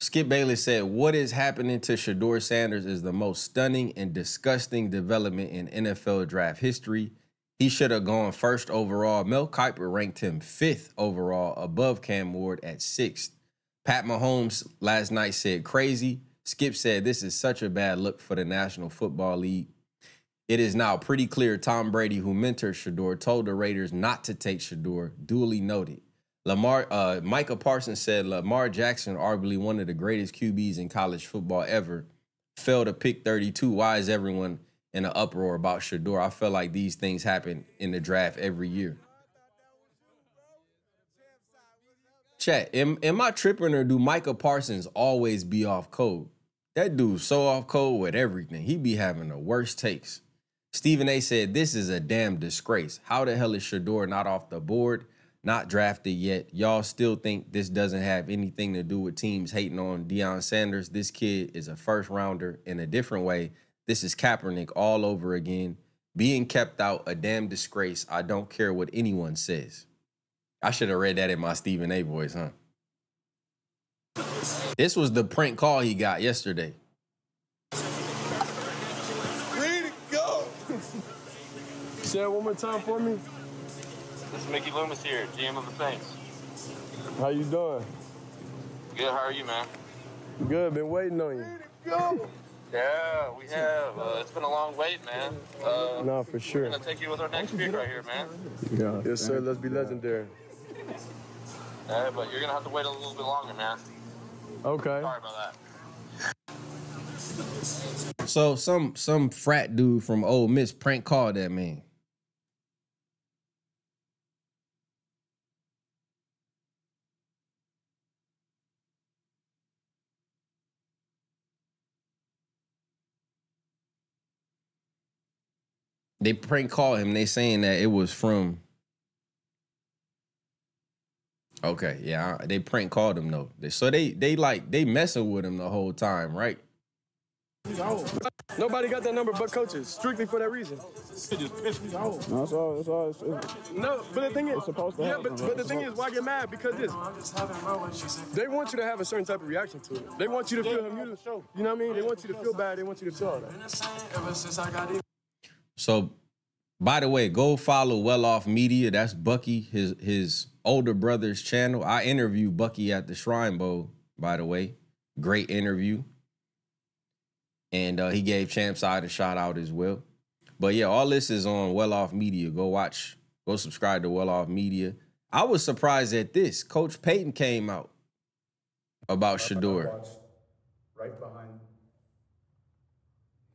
Skip Bayless said, what is happening to Shedeur Sanders is the most stunning and disgusting development in NFL draft history. He should have gone first overall. Mel Kiper ranked him 5th overall, above Cam Ward at 6th. Pat Mahomes last night said crazy. Skip said this is such a bad look for the National Football League. It is now pretty clear Tom Brady, who mentored Shedeur, told the Raiders not to take Shedeur. Duly noted. Micah Parsons said Lamar Jackson, arguably one of the greatest QBs in college football ever, fell to pick 32. Why is everyone in an uproar about Shedeur? I feel like these things happen in the draft every year. Chat, am I tripping, or do Micah Parsons always be off code? That dude's so off code with everything. He be having the worst takes. Stephen A. said, this is a damn disgrace. How the hell is Shedeur not off the board? Not drafted yet. Y'all still think this doesn't have anything to do with teams hating on Deion Sanders? This kid is a first rounder in a different way. This is Kaepernick all over again. Being kept out, a damn disgrace. I don't care what anyone says. I should have read that in my Stephen A. voice, huh? This was the prank call he got yesterday. Ready to go. Say it one more time for me. This is Mickey Loomis here, GM of the Saints. How you doing? Good, how are you, man? Good, been waiting on you. Ready to go. Yeah, we have. It's been a long wait, man. No, for sure. We're going to take you with our next pick right here, man. Yeah. Yes, sir. Let's be legendary. But you're going to have to wait a little bit longer, man. Okay. Sorry about that. So some frat dude from Ole Miss prank called that man. They prank called him. They saying that it was from. Okay, yeah, they prank called him though. So they messing with him the whole time, right? Nobody got that number but coaches, strictly for that reason. No, it's all. No, but the thing is, It's supposed to happen, but the thing is, why get mad? Because they want you to have a certain type of reaction to it. They want you to feel, you know what I mean? They want you to feel bad. They want you to feel all that. So, by the way, go follow Well Off Media. That's Bucky, his older brother's channel. I interviewed Bucky at the Shrine Bowl, by the way. Great interview. And he gave Champside a shout out as well. But yeah, all this is on Well Off Media. Go subscribe to Well Off Media. I was surprised at this. Coach Payton came out about Shedeur. Right behind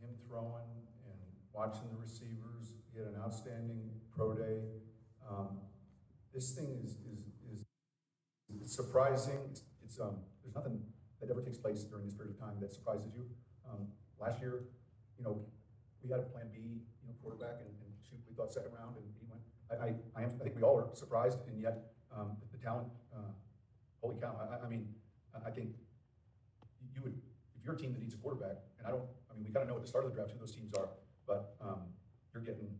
him throwing and watching the receivers. He had an outstanding pro day. This thing is surprising. It's there's nothing that ever takes place during this period of time that surprises you. Last year, we had a plan B, quarterback, and shoot, we thought second round, and he went. I think we all are surprised, and yet the talent. Holy cow! I think you would, if you're a team that needs a quarterback, and we kind of know at the start of the draft who those teams are, but you're getting.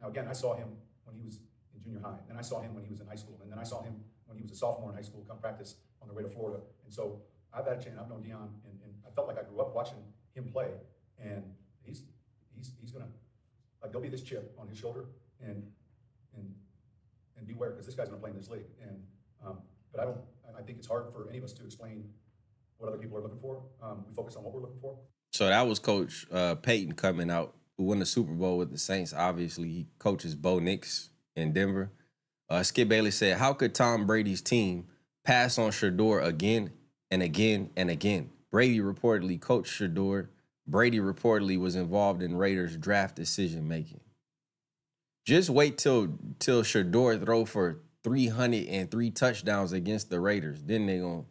Now again, I saw him when he was in junior high, and I saw him when he was in high school, and then I saw him when he was a sophomore in high school come practice on the way to Florida, and so I've had a chance. I've known Deion, and I felt like I grew up watching him play, and he's gonna, like, there'll be this chip on his shoulder, and beware, because this guy's gonna play in this league, and but I think it's hard for any of us to explain what other people are looking for. We focus on what we're looking for. So that was Coach Payton coming out, who won the Super Bowl with the Saints. Obviously, he coaches Bo Nix in Denver. Skip Bailey said, how could Tom Brady's team pass on Shedeur again and again and again? Brady reportedly coached Shedeur. Brady reportedly was involved in Raiders draft decision-making. Just wait till Shedeur throw for 303 touchdowns against the Raiders. Then they gonna,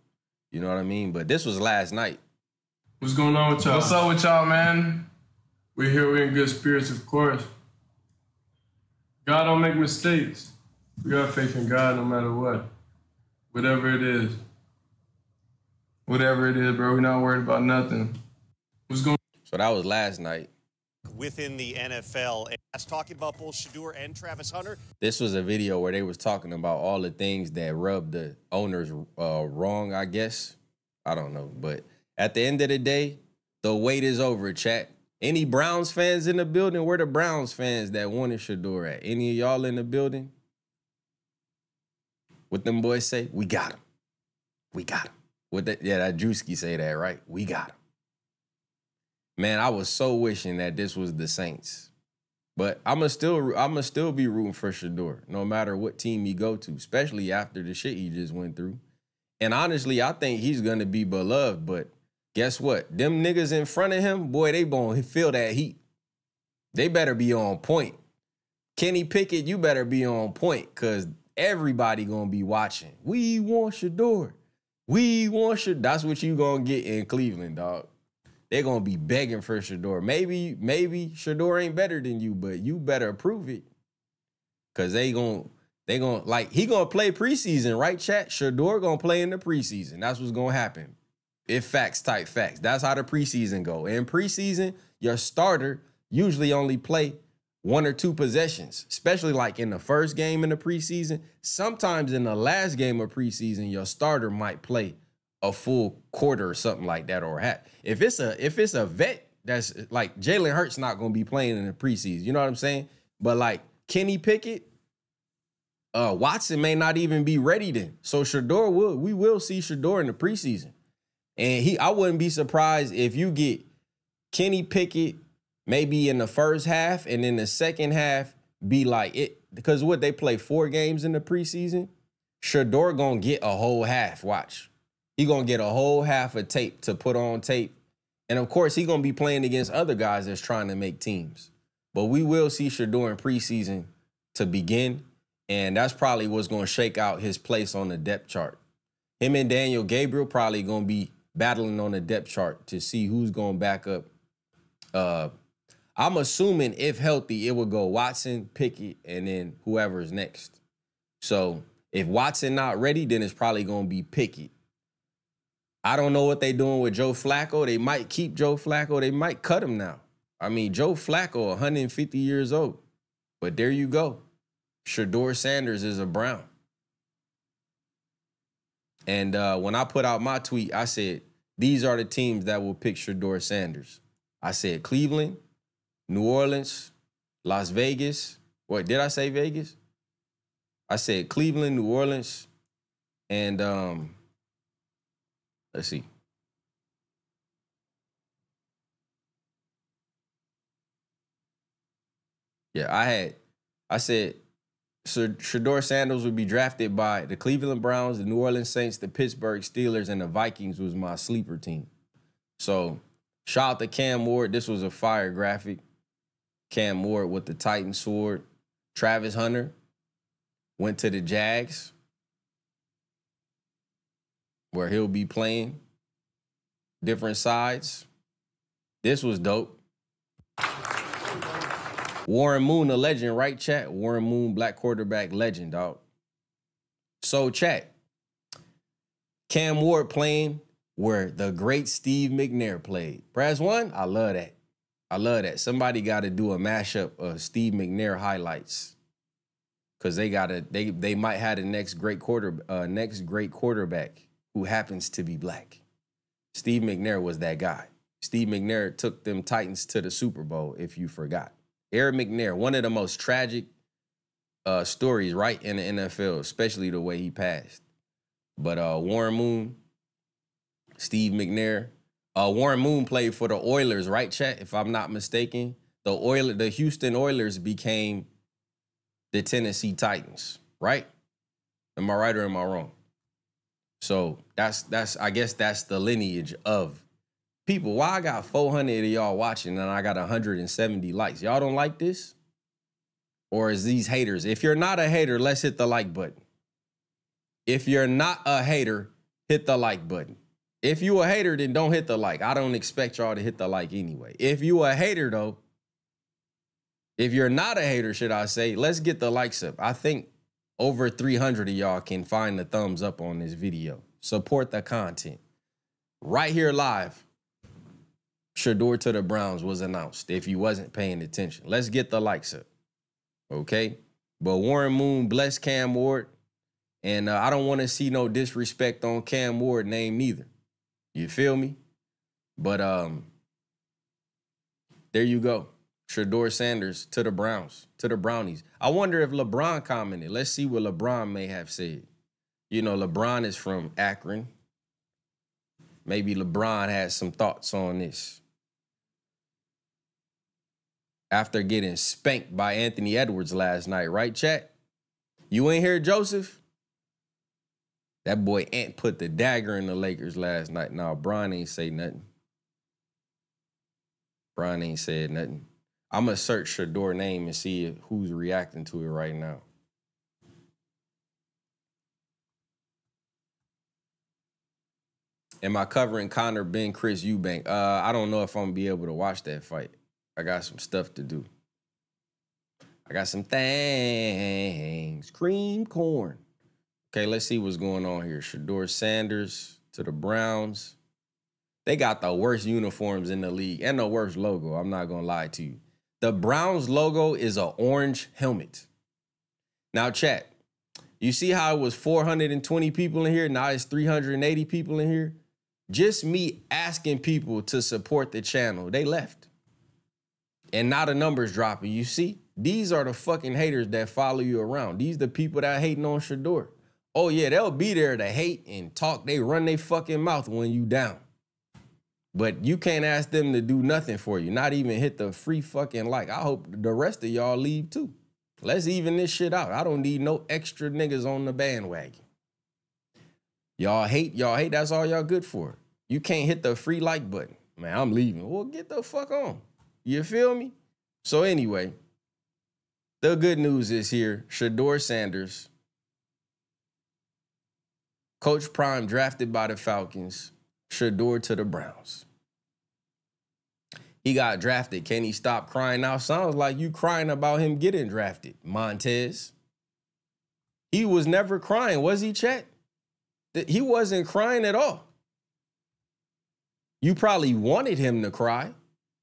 you know what I mean? But this was last night. What's going on with y'all? What's up with y'all, man? We're here. We're in good spirits, of course. God don't make mistakes. We got faith in God no matter what. Whatever it is. Whatever it is, bro. We're not worried about nothing. What's going on? So that was last night. Within the NFL. And that's talking about both Shedeur and Travis Hunter. This was a video where they was talking about all the things that rubbed the owners wrong, I guess. I don't know. But at the end of the day, the wait is over, chat. Any Browns fans in the building? Where the Browns fans that wanted Shedeur at? Any of y'all in the building? What them boys say? We got him. We got him. What that? Yeah, that Drewski say that, right? We got him. Man, I was so wishing that this was the Saints. But I'ma still be rooting for Shedeur, no matter what team he go to, especially after the shit he just went through. And honestly, I think he's gonna be beloved, but guess what? Them niggas in front of him, boy, they gonna feel that heat. They better be on point. Kenny Pickett, you better be on point, because everybody gonna be watching. We want Shedeur. We want Shedeur. That's what you gonna get in Cleveland, dog. They're gonna be begging for Shedeur. Maybe Shedeur ain't better than you, but you better prove it. Cause they gonna like, he gonna play preseason, right, chat? Shedeur gonna play in the preseason. That's what's gonna happen. If facts type facts. That's how the preseason go. In preseason, your starter usually only play 1 or 2 possessions, especially like in the first game in the preseason. Sometimes in the last game of preseason, your starter might play a full quarter or something like that, or half. If it's a vet, that's like Jalen Hurts not gonna be playing in the preseason. You know what I'm saying? But like Kenny Pickett, Watson may not even be ready then. So we will see Shedeur in the preseason. And I wouldn't be surprised if you get Kenny Pickett maybe in the first half, and then the second half be like it, because what, they play 4 games in the preseason. Shedeur gonna get a whole half. Watch. He gonna get a whole half of tape to put on tape. And of course, he gonna be playing against other guys that's trying to make teams. But we will see Shedeur in preseason to begin. And that's probably what's gonna shake out his place on the depth chart. Him and Daniel Gabriel probably gonna be battling on the depth chart to see who's gonna back up. I'm assuming if healthy, it would go Watson, Pickett, and then whoever's next. So if Watson not ready, then it's probably gonna be Pickett. I don't know what they doing with Joe Flacco. They might keep Joe Flacco. They might cut him now. I mean, Joe Flacco, 150 years old. But there you go. Shedeur Sanders is a Brown. And when I put out my tweet, I said, these are the teams that will pick Shedeur Sanders. I said Cleveland, New Orleans, Las Vegas. What, did I say Vegas? I said Cleveland, New Orleans, and let's see. Yeah, I said Shedeur Sanders would be drafted by the Cleveland Browns, the New Orleans Saints, the Pittsburgh Steelers, and the Vikings was my sleeper team. So shout out to Cam Ward. This was a fire graphic. Cam Ward with the Titan sword. Travis Hunter went to the Jags, where he'll be playing different sides. This was dope. Warren Moon, a legend, right, chat? Warren Moon, black quarterback legend, dog. So, chat, Cam Ward playing where the great Steve McNair played. Press 1, I love that. I love that. Somebody got to do a mashup of Steve McNair highlights, because they might have the next great quarterback who happens to be black. Steve McNair was that guy. Steve McNair took them Titans to the Super Bowl, if you forgot. Eric McNair, one of the most tragic stories, right, in the NFL, especially the way he passed. But Warren Moon, Steve McNair. Warren Moon played for the Oilers, right, chat? If I'm not mistaken. The Houston Oilers became the Tennessee Titans, right? Am I right or am I wrong? So I guess that's the lineage of people. Why I got 400 of y'all watching and I got 170 likes? Y'all don't like this? Or is these haters? If you're not a hater, let's hit the like button. If you're not a hater, hit the like button. If you a hater, then don't hit the like. I don't expect y'all to hit the like anyway. If you a hater, though, if you're not a hater, should I say, let's get the likes up. I think over 300 of y'all can find the thumbs up on this video. Support the content. Right here live, Shedeur to the Browns was announced, if you wasn't paying attention. Let's get the likes up, okay? But Warren Moon bless Cam Ward, and I don't want to see no disrespect on Cam Ward name neither. You feel me? But there you go. Shedeur Sanders to the Browns, to the Brownies. I wonder if LeBron commented. Let's see what LeBron may have said. You know, LeBron is from Akron. Maybe LeBron has some thoughts on this. After getting spanked by Anthony Edwards last night, right, chat? You ain't hear Joseph? That boy Ant put the dagger in the Lakers last night. No, Bron ain't say nothing. Bron ain't said nothing. I'm going to search Shedeur name and see who's reacting to it right now. Am I covering Conor Ben, Chris Eubank? I don't know if I'm going to be able to watch that fight. I got some stuff to do. I got some things. Cream corn. Okay, let's see what's going on here. Shedeur Sanders to the Browns. They got the worst uniforms in the league and the worst logo. I'm not going to lie to you. The Browns logo is an orange helmet. Now, chat, you see how it was 420 people in here? Now it's 380 people in here. Just me asking people to support the channel. They left. And now the numbers dropping. You see? These are the fucking haters that follow you around. These the people that hating on Shedeur. Oh, yeah, they'll be there to hate and talk. They run their fucking mouth when you down. But you can't ask them to do nothing for you. Not even hit the free fucking like. I hope the rest of y'all leave too. Let's even this shit out. I don't need no extra niggas on the bandwagon. Y'all hate, that's all y'all good for. You can't hit the free like button. Man, I'm leaving. Well, get the fuck on. You feel me? So anyway, the good news is here. Shedeur Sanders, Coach Prime drafted by the Falcons. Shedeur to the Browns. He got drafted. Can he stop crying now? Sounds like you crying about him getting drafted, Montez. He was never crying, was he, chat? He wasn't crying at all. You probably wanted him to cry.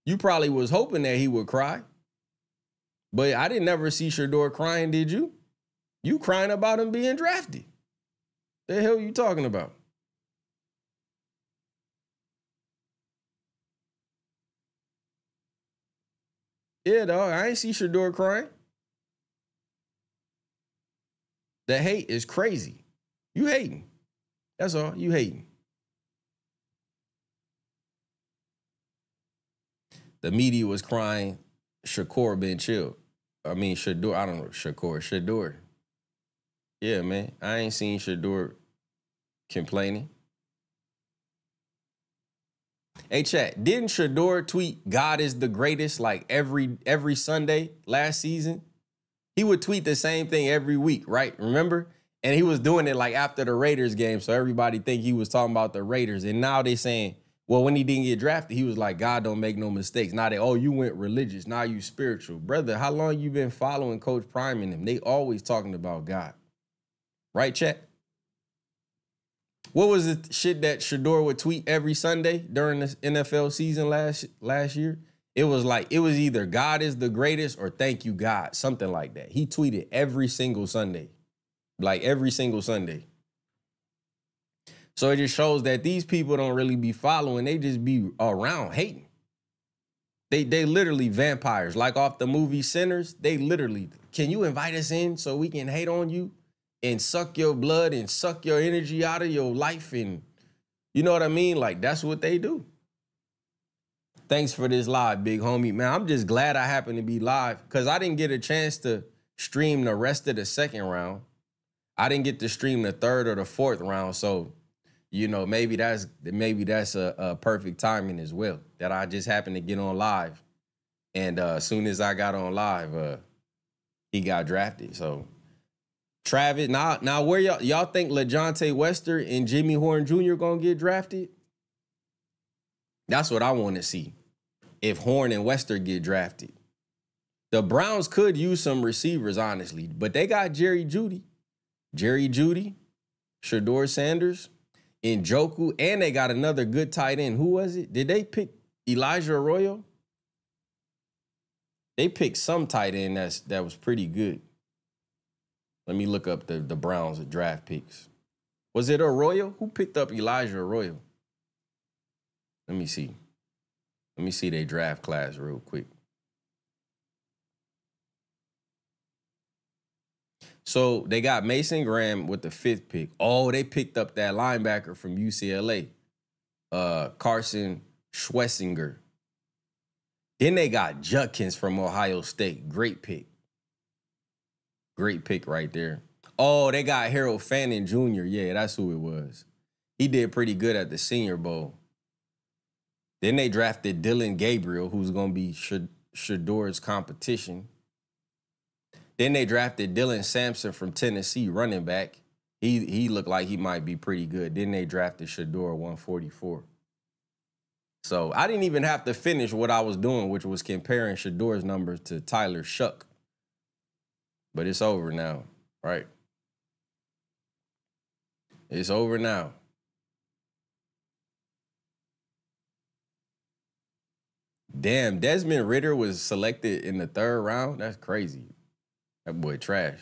You probably was hoping that he would cry. But I didn't ever see Shedeur crying, did you? You crying about him being drafted. The hell you talking about? Yeah, dog, I ain't see Shedeur crying. The hate is crazy. You hating. That's all. You hating. The media was crying. Shakur been chilled. I mean, Shedeur. I don't know. Shedeur. Yeah, man. I ain't seen Shedeur complaining. Hey, chat, didn't Shedeur tweet God is the greatest like every Sunday last season? He would tweet the same thing every week, right? Remember? And he was doing it like after the Raiders game, so everybody think he was talking about the Raiders. And now they saying, well, when he didn't get drafted, he was like, God don't make no mistakes. Now they, oh, you went religious. Now you spiritual. Brother, how long you been following Coach Prime and them? They always talking about God. Right, chat? What was the shit that Shedeur would tweet every Sunday during the NFL season last year? It was like, it was either God is the greatest or thank you, God, something like that. He tweeted every single Sunday, like every single Sunday. So it just shows that these people don't really be following. They just be around hating. They literally vampires, like off the movie Sinners. They literally, can you invite us in so we can hate on you and suck your blood and suck your energy out of your life? And you know what I mean? Like, that's what they do. Thanks for this live, big homie. Man, I'm just glad I happened to be live because I didn't get a chance to stream the rest of the second round. I didn't get to stream the third or the fourth round. So, you know, maybe that's a perfect timing as well, that I just happened to get on live. And as soon as I got on live, he got drafted. So Travis, now where y'all think LeJohntay Wester and Jimmy Horn Jr. gonna get drafted? That's what I want to see. If Horn and Wester get drafted. The Browns could use some receivers, honestly, but they got Jerry Jeudy, Shedeur Sanders, Njoku, and they got another good tight end. Who was it? Did they pick Elijah Arroyo? They picked some tight end that was pretty good. Let me look up the Browns draft picks. Was it Arroyo? Who picked up Elijah Arroyo? Let me see. Let me see their draft class real quick. So they got Mason Graham with the 5th pick. Oh, they picked up that linebacker from UCLA, Carson Schwessinger. Then they got Judkins from Ohio State. Great pick. Great pick right there. Oh, they got Harold Fannin Jr. Yeah, that's who it was. He did pretty good at the Senior Bowl. Then they drafted Dylan Gabriel, who's going to be Shedeur's competition. Then they drafted Dylan Sampson from Tennessee, running back. He looked like he might be pretty good. Then they drafted Shedeur 144. So I didn't even have to finish what I was doing, which was comparing Shedeur's numbers to Tyler Shuck. But it's over now, right? It's over now. Damn, Desmond Ridder was selected in the 3rd round? That's crazy. That boy trash.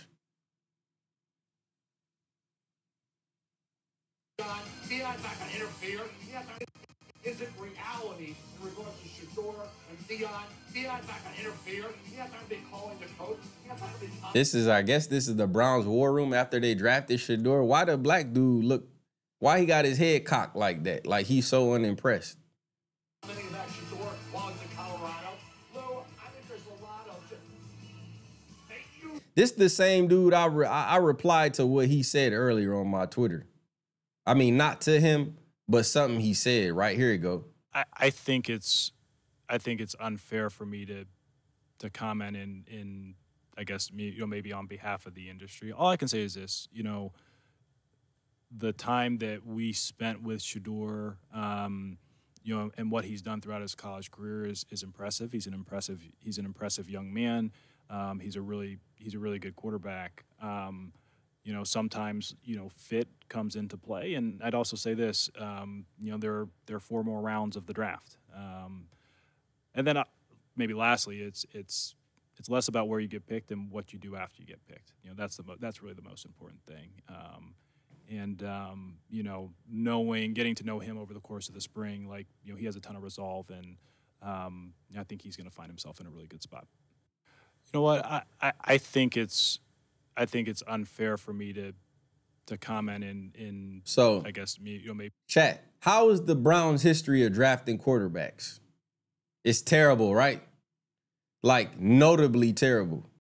Deion's not going to interfere. Is it reality in regards to Shedeur and Deion? Deion's not going to interfere. He's not going to be calling the coach. This is, I guess this is the Browns war room after they drafted Shedeur. Why the black dude look, why he got his head cocked like that? Like he's so unimpressed. Many of that Shedeur while he's in Colorado. Lou, I think there's a lot of just thank you. This the same dude I replied to what he said earlier on my Twitter. I mean, not to him, but something he said. Right here you go. I think it's unfair for me to comment in I guess maybe on behalf of the industry. All I can say is this, the time that we spent with Shedeur, and what he's done throughout his college career is impressive. He's an impressive young man. He's a really good quarterback. Sometimes fit comes into play, and I'd also say this. There are 4 more rounds of the draft, and then maybe lastly, it's less about where you get picked and what you do after you get picked. That's really the most important thing. Getting to know him over the course of the spring, he has a ton of resolve, and I think he's going to find himself in a really good spot. You know what? I think it's unfair for me to comment in so I guess maybe chat. How is the Browns' history of drafting quarterbacks? It's terrible, right? Like notably terrible.